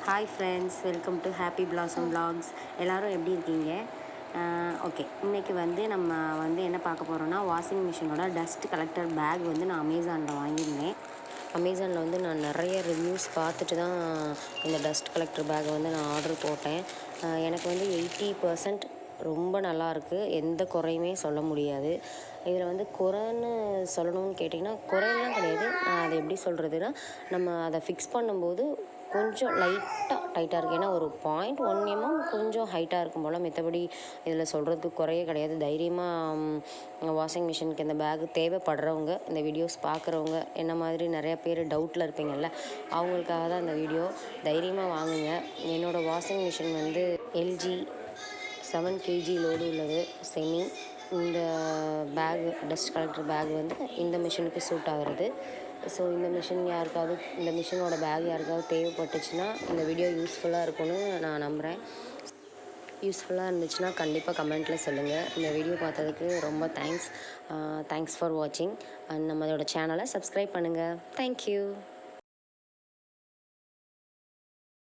Hi friends, welcome to happy blossom vlogs. எல்லோரும் எப்படி இருக்கீங்க? ஓகே, இன்றைக்கி வந்து நம்ம என்ன பார்க்க போகிறோன்னா, வாஷிங் மிஷினோட டஸ்ட் கலெக்டர் பேக் நான் அமேசானில் வாங்கியிருந்தேன். அமேசானில் நான் நிறைய ரிவ்யூஸ் பார்த்துட்டு தான் இந்த டஸ்ட் கலெக்டர் பேக்கை நான் ஆர்டர் போட்டேன். எனக்கு 80% ரொம்ப நல்லாயிருக்கு, எந்த குறையுமே சொல்ல முடியாது. இதில் குறைன்னு சொல்லணும்னு கேட்டிங்கன்னா, குறையெல்லாம் கிடையாது. அதை எப்படி சொல்கிறதுனா, நம்ம அதை ஃபிக்ஸ் பண்ணும்போது கொஞ்சம் லைட்டாக டைட்டாக இருக்குது. ஏன்னா ஒரு 0.1 கொஞ்சம் ஹைட்டாக இருக்கும் போல். மற்றபடி இதில் சொல்கிறதுக்கு குறையே கிடையாது. தைரியமாக வாஷிங் மிஷினுக்கு இந்த பேகு தேவைப்படுறவங்க, இந்த வீடியோஸ் பார்க்குறவங்க, என்ன மாதிரி நிறையா பேர் டவுட்டில் இருப்பீங்கள்ல, அவங்களுக்காக தான் இந்த வீடியோ. தைரியமாக வாங்குங்க. என்னோடய washing machine LG 7 kg load உள்ளது, செமி. இந்த பேகு டஸ்ட் கலெக்டர் பேக் இந்த மிஷினுக்கு சூட் ஆகிறது. ஸோ இந்த மிஷினோட பேக் யாருக்காவது தேவைப்பட்டுச்சுன்னா இந்த வீடியோ யூஸ்ஃபுல்லாக இருக்கும்னு நான் நம்புகிறேன். யூஸ்ஃபுல்லாக இருந்துச்சுன்னா கண்டிப்பாக கமெண்ட்டில் சொல்லுங்கள். இந்த வீடியோ பார்த்ததுக்கு ரொம்ப தேங்க்ஸ் ஃபார் வாட்சிங். அண்ட் நம்மளோட சேனலை சப்ஸ்கிரைப் பண்ணுங்கள். தேங்க்யூ.